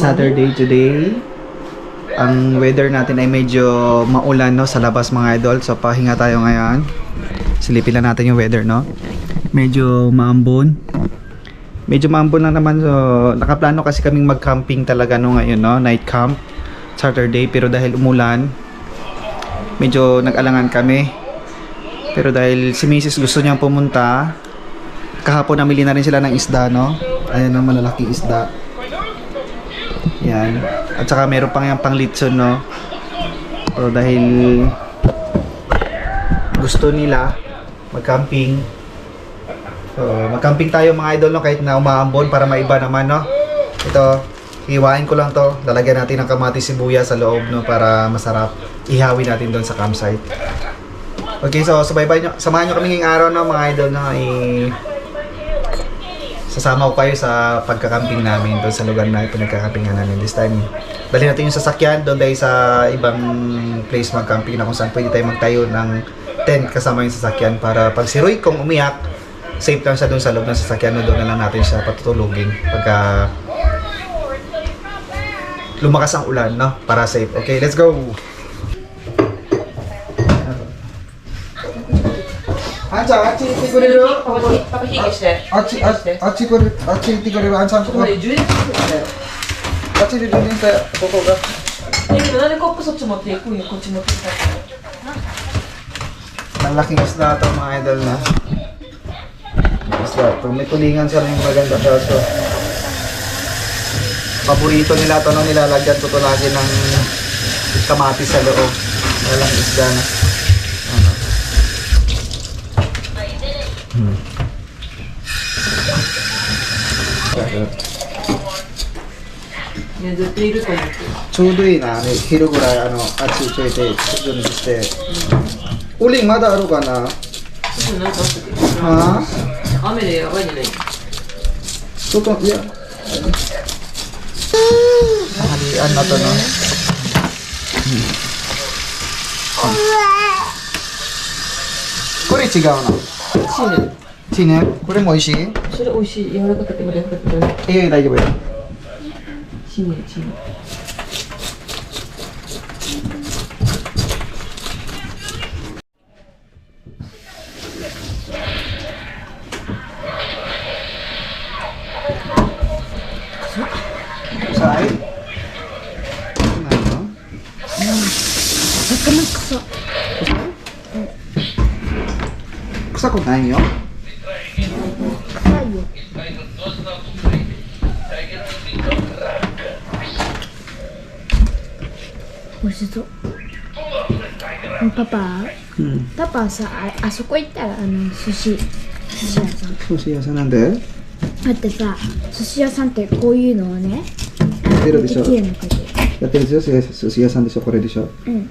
Saturday today. Ang weather natin ay medyo maulan, no, sa labas mga idol. So pahinga tayo ngayon. Silipin lang natin yung weather, no. Medyo maambon. Medyo maambon lang naman. So nakaplano kasi kaming mag-camping talaga no ngayon, no. Night camp Saturday, pero dahil umulan, medyo nag-alangan kami. Pero dahil si Mrs. gusto niyang pumunta, kahapon namili na rin sila ng isda, no. Ayan ang malalaking isda. Yan. At saka meron pang yung pang litson, no. So dahil gusto nila mag-camping. So mag-camping tayo mga idol, no, kahit na umaambon para maiba naman, no. Ito, hiwain ko lang to. Lalagyan natin ng kamatis sibuyas sa loob, no, para masarap. Ihawin natin doon sa campsite. Okay, so samahan nyo kami ngayong araw, no, mga idol, no. Sasama ko kayo sa pagkakamping namin doon sa lugar na pinagkakampingan namin this time. Dali natin yung sasakyan doon dahil sa ibang place mag-camping na kung saan pwede tayo magtayo ng tent kasama yung sasakyan para pag si Roy kung umiyak, safe lang siya doon sa loob ng sasakyan, no, doon na lang natin siya patutulugin pagka lumakas ang ulan, no, para safe. Okay, let's go! Ansa, achi行ってくれる？パパ火消して。あっち行ってくれる？あんちゃんとこ。これ充電してあっちで充電してここが。けどなんでコップそっち持っていくんよ、こっち持ってきたから。 Malaking isda ito mga idol na. Isda ito. May tulingan sa rin maganda siya ito. Paborito nila ito nung nilalagyan ko ito lagi ng kamatis sa loob. Walang isda na. Ano?ちょうどいいな、昼ぐらいあっち行っといて準備して。ウリンまだあるかな？はあ？雨でやばいんじゃない？外いや。Halian na to, no? Kore違うな。チネ。これも美味しい？それ美味しい。柔らかくてまだ柔らかくて。いや大丈夫よ。チネ。Say? Ano? Kusa ko na yun?パパさ、あそこ行ったら寿司屋さん。寿司屋さんなんで？だってさ、寿司屋さんってこういうのをね、やってるでしょ？できるのかと。やってるでしょ？寿司屋さんでしょ？これでしょ？うん。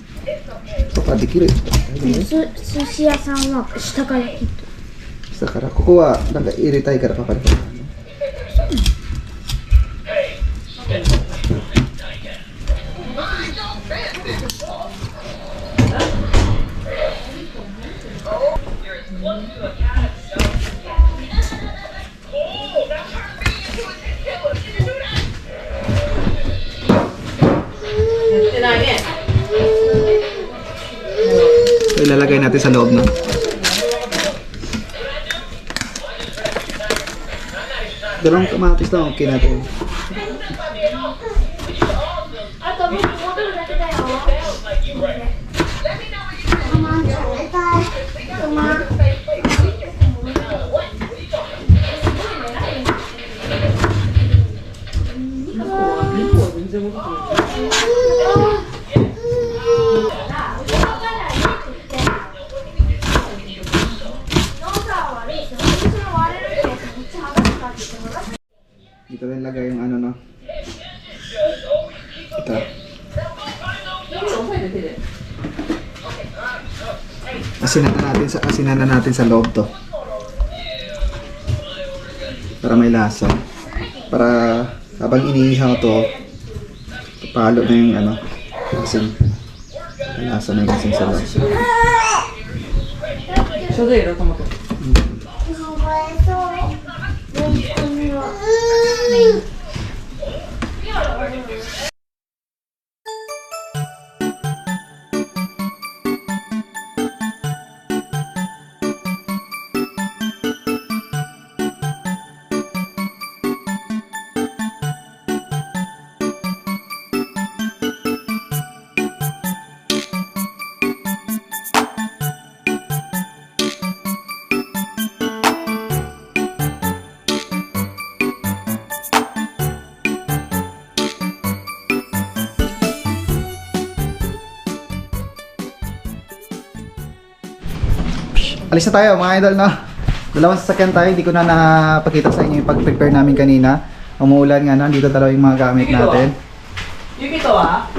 そこはできる。寿司屋さんは下から切っと。だからここはなんか入れたいからパパに。Ilalagay natin sa loob, no? Dalawang kamatis lang, okay natin. Dito rin lagay yung ano, no? Ito. Asinan na natin sa loob to. Para may lasa. Para habang iniihaw to, palo na yung ano, kasing lasa na yung kasing sa loob. ちょうどいいよトマト。alis na tayo mga idol, no? Dalawang sasakyan tayo, hindi ko na napakita sa inyo yung pag-prepare namin kanina. Umuulan nga, no? Dito talaga yung mga gamit natin. Yukito ah?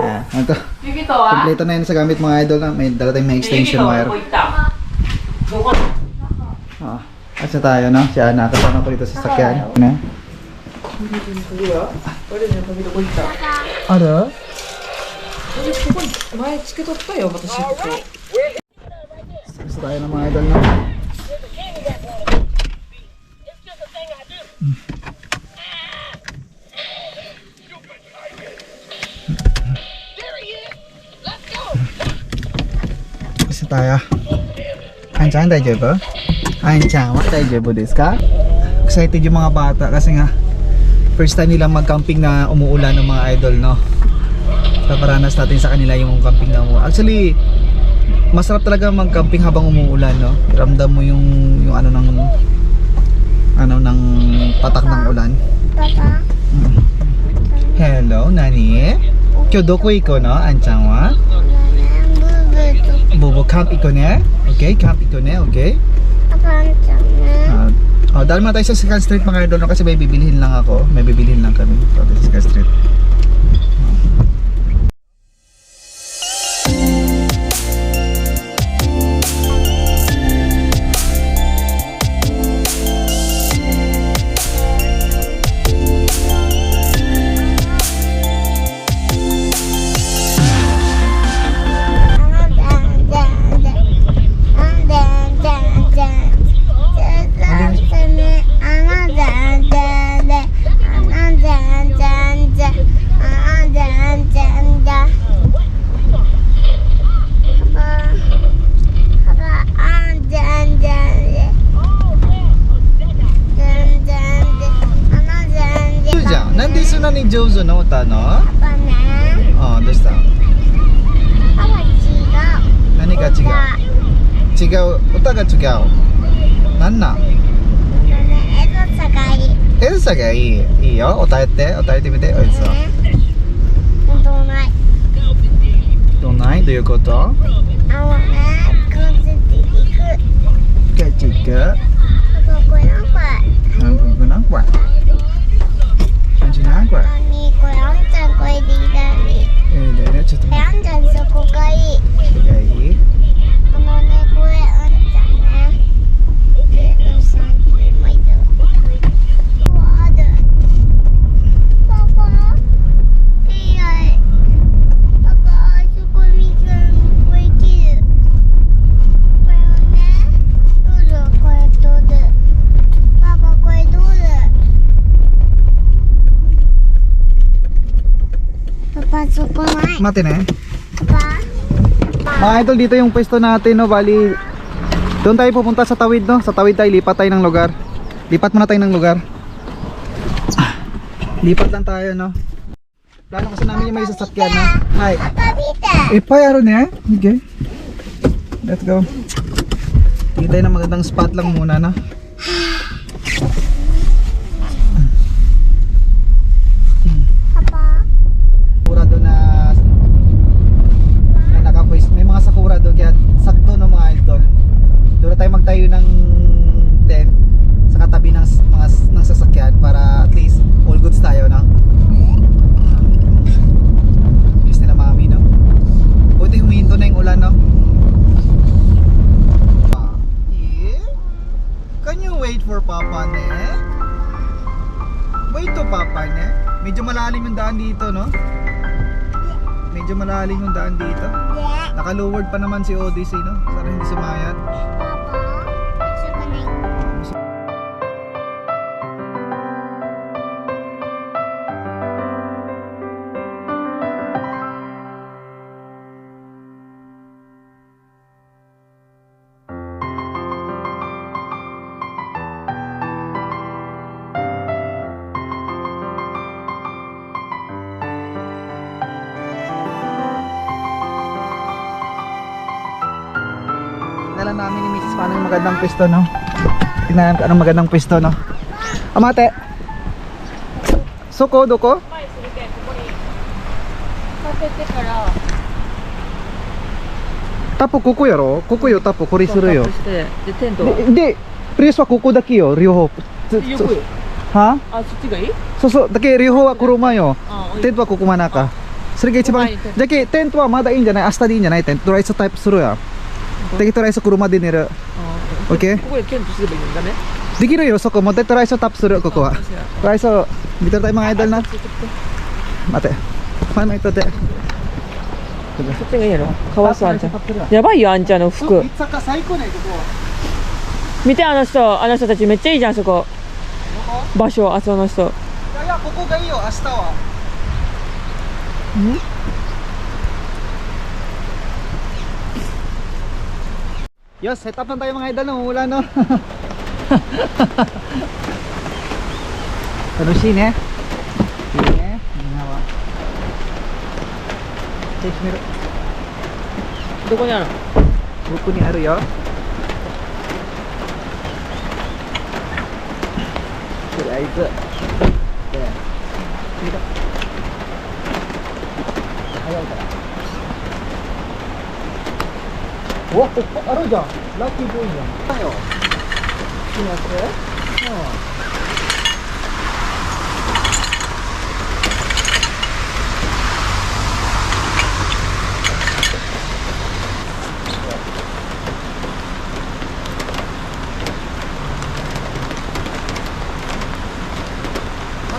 Ayan, ano to? Yukito ah? Kompleto na yun sa gamit mga idol, no? May dala tayong may extension wire. Oh, asa tayo, no? Si Ana, kasama ko dito sa sasakyan. Ano? Ano? 前つけとったよ、私ここ。 Gusto tayo ng mga idol, no? Gusto tayo. Anjan, daijoubu? Anjan, wa daijoubu desu ka? Excited yung mga bata kasi nga first time nilang mag-camping na umuulan ng mga idol, no? Paparanas natin sa kanila yung camping na umuulan. Actually, masarap talaga mag-camping habang umuulan, no? Ramdam mo yung ano ng patak ng ulan. Papa. Hello, Nani? Kyo doko iko no? Anchan wa? Bubu camp iko ne? Okay, camp iko ne, okay? Dahil muna tayo sa Second Street mga idol, no? Kasi may bibilhin lang ako. May bibilhin lang kami sa Second Street. Nandito na ni Jozo no, no? Oh, dosta. Nani ga chigau? Chigau, uta ga chigau. Nan na? Elsa ga ii. Ii yo, otaete mite. Elsa. Donai, do you koto? Kecika. Kenapa? Kenapa? Mati na eh. Mga idol, dito yung pwesto natin, no? Bali, doon tayo pupunta sa tawid, no? Sa tawid tayo, lipat tayo ng lugar. Lipat muna tayo ng lugar. Lipat lang tayo, no? Plano kasi namin yung may sasakyan, no? Hi. Ipay, aro niya? Okay. Let's go. Tingin tayo ng magandang spot lang muna, no? Sakura doon na nakapoist. May mga sakura doon kaya sakto no mga idol. Doon na tayo magtayo ng tent sa katabi ng mga ng sasakyan para at least all goods tayo na. Bilis nila mami no. Buti huminto na yung ulan no. Yeah. Can you wait for Papa ne? Wait to Papa ne. Medyo malalim yung daan dito no. Medyo malalim yung daan dito. Naka-lowered pa naman si Odyssey, no? Sana hindi sumayat. Tingnan namin ni Mrs. paano yung magandang pwesto, no? Tingnan namin anong magandang pwesto, no? Amate! Soko, doko? タポここやろ、ここよ、タポこれするよ。タップしてでテントはで、プレスはここだけよ、両方。横よ。はあ、そっちがいい？そうそう、だけ両方は車よ。あ、テントはここ真ん中。それが一番ここ前にテントだけテントはまだいいんじゃない、明日でいいんじゃない、テントトライスタイプするやん。だけトライス車で寝る。あ、 OK？ ここでテントすればいいんだね。できるよ、そこもでトライスタップする、ここは。トライス見てるタイmga idol na. 待て。paano ito te? そっちがいいやろ。かわいそうあんちゃん。やばいよあんちゃんの服。最高ね、ここは。見てあの人たちめっちゃいいじゃんそこ。場所あその人。いや、ここがいいよ、明日は。Yo, set up lang tayo mga idol, umuulan no. 楽しいね。いいね、みんなは。手閉める。どこにあるの？ここにあるよ。とりあえず。で、見ろ。早いから。お、ここあるじゃん。ラッキーボーイじゃん。だよ。いいやつ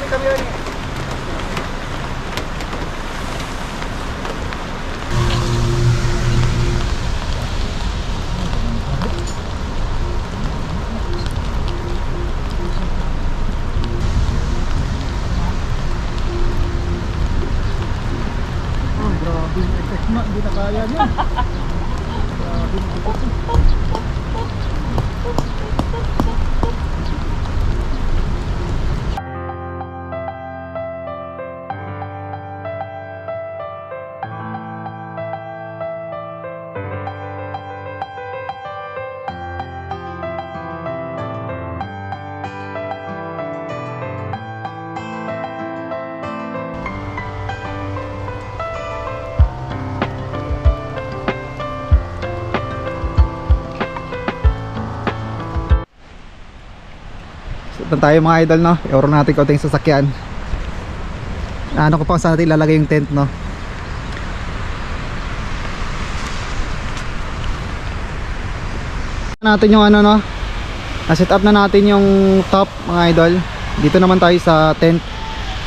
？kami yun eh. Oh, grabe yung effect na, hindi na kaya niya. Grabe yung effect na. Ito tayo mga idol, no? I-order natin kauting sasakyan. Ano ko pang saan natin ilalagay yung tent, no? Natin yung ano, no? Na-set up na natin yung top mga idol. Dito naman tayo sa tent.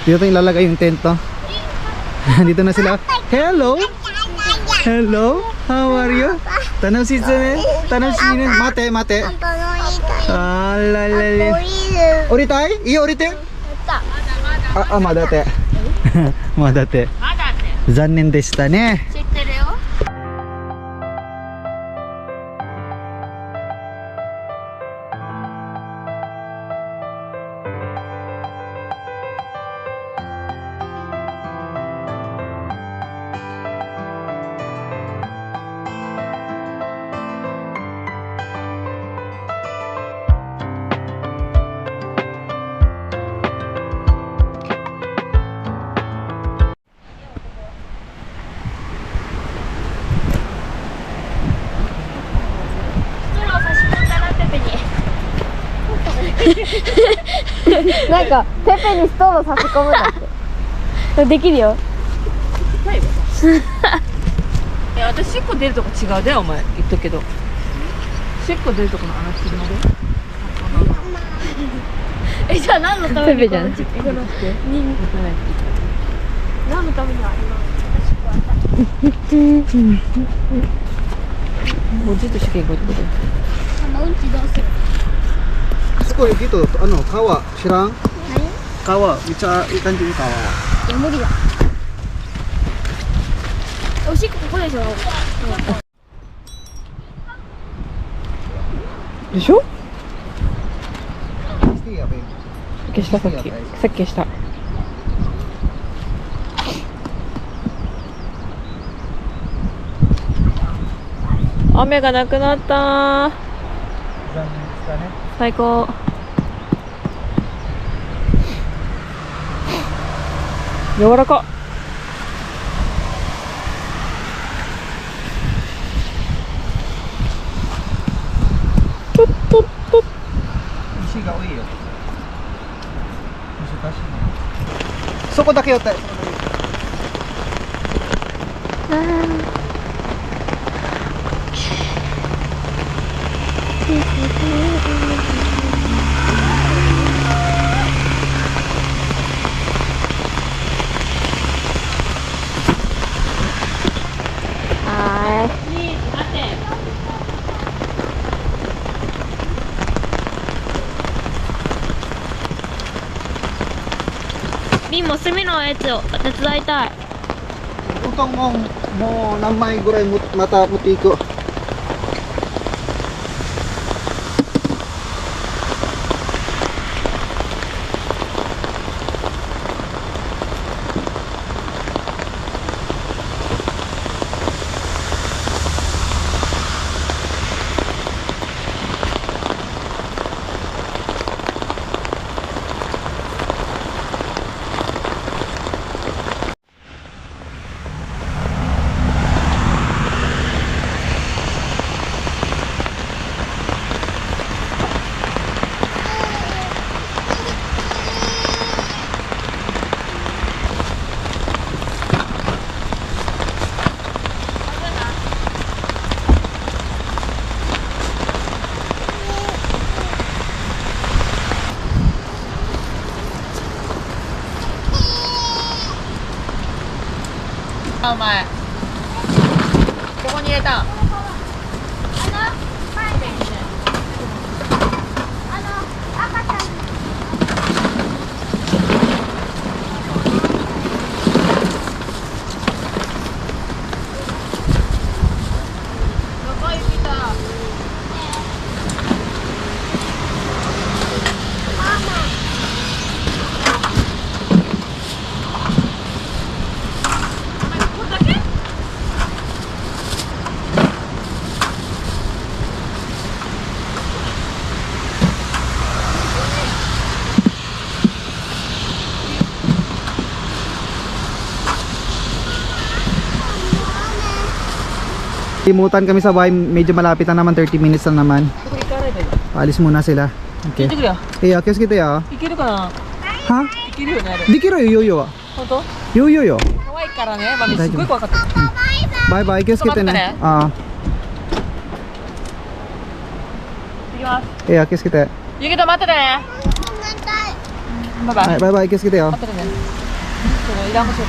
Dito tayo ilalagay yung tent, no? Dito na sila. Hello! Hello! How are you? Tanong si Tsune. Tanong si Tsune. Mate, mate. Ah, lalali. Oritai? Iyo, orite? Ah, madate. Madate. Zannen deshita ne. 知ってるよ。なんかペペにストロー差し込むんだってできるよ。私しっこ出るとこ違うでお前言っとくけど、しっこ出るとこの話するのでじゃあ何のためにペペじゃん。何のためにありますもうずっとしけんこってことうんちどうする Ko dito, ano, kawa, sirang? Kawa, bisa ikan juga kawa. いや無理だおしっこここでしょ でしょ。 Pasti ya, babe. 消したさっき消した。雨がなくなったー。 Zan deshita ne. 最高。柔らか。そこだけ寄って。リンも隅のやつを手伝いたい。 Utang mo na may guray mata puti ko.お前ここに入れたLimutan kami sa bahay, medyo malapit na naman, 30 minutes na naman. Paalis muna sila. 聞い Okay. てくれよ Iya, kios kita ya. いけるかな Ha? いけるよねあれ Dikiro yo yo. 本当 Yo yo yo. 可愛いからねマミすごい怖かった Bye bye, kios kita na. Ah. いきます Iya, kios kita. ゆきと待っててねバイバイ Bye bye, kios kita ya. 待っててねそのいらんことに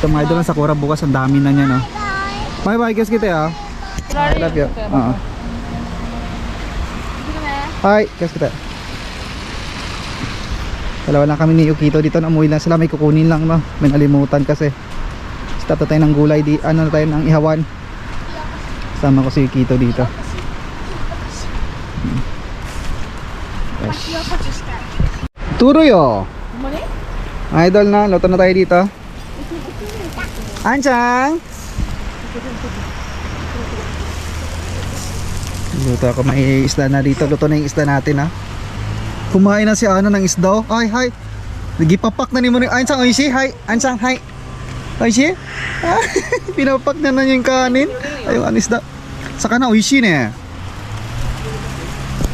Ito mga idol ng Sakura bukas, ang dami na niya, no? Bye bye, kios kita ya. I love you. Hi, kios kita. Dalawa lang kami ni Yukito dito, na umuwi lang sila, may kukunin lang, no? May nalimutan kasi. Start tayo ng gulay, ano na tayo ng ihawan. Sama ko si Yukito dito. Turoy, oh. ほんまに Idol na, luto na tayo dito. Anchang! Luto ako, may isda na dito. Luto na yung isda natin, ha. Kumain na si ano ng isda. Ay, hi. Nagipapak na ni mo ni Anchang. Oishi, hi. Anchang, hi. Oishi? Ah, pinapak na na yung kanin. Ay, yung isda. Saka na, oishi ne.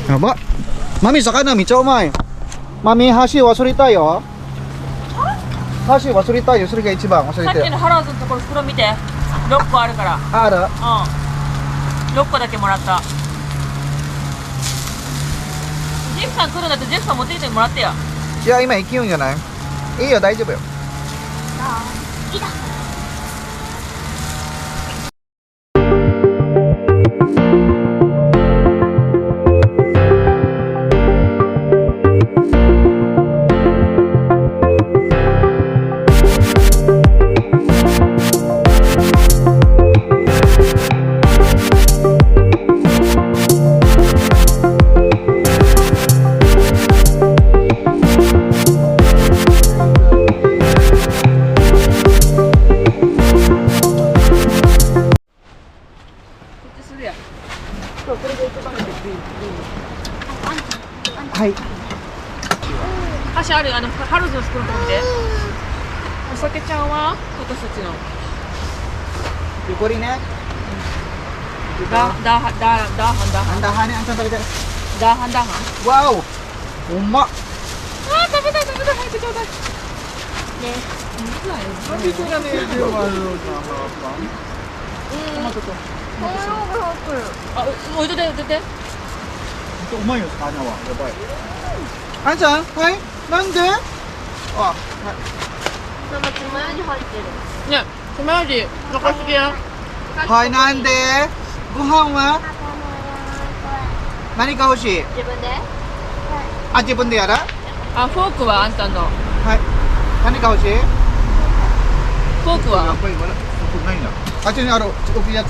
Aba. Mami, saka na, micho umay. Mami, hashi wasurita yo. Hashi wasurita yo. それが一番忘れさってきのハローズのところ袋見て6個あるからある。うん6個だけもらったジェフさん来るんだってジェフさん持ってきてもらってよいや、今行きよんじゃない。いいよ、大丈夫よ。はい。箸あるハローズの袋見てお酒ちゃんは私たちの横にね。ダーハンAndahan ni Anchang talaga. ダーハン Wow! Uma! べたい早くちょうだいなんでそんなね、量があるのかトマトと。あ、置いといて置いといてうまいよ、花は。やばい。あんちゃん、はい、なんで。あ、なんかつまようじ入ってる。ね、つまようじ残しすぎやはい、なんで。ご飯は。何が欲しい。自分であ、自分でやら。あ、フォークはあんたのはい。何が欲しい。フォークはやっぱり、そこないんだ。あっちにある、置くやつ。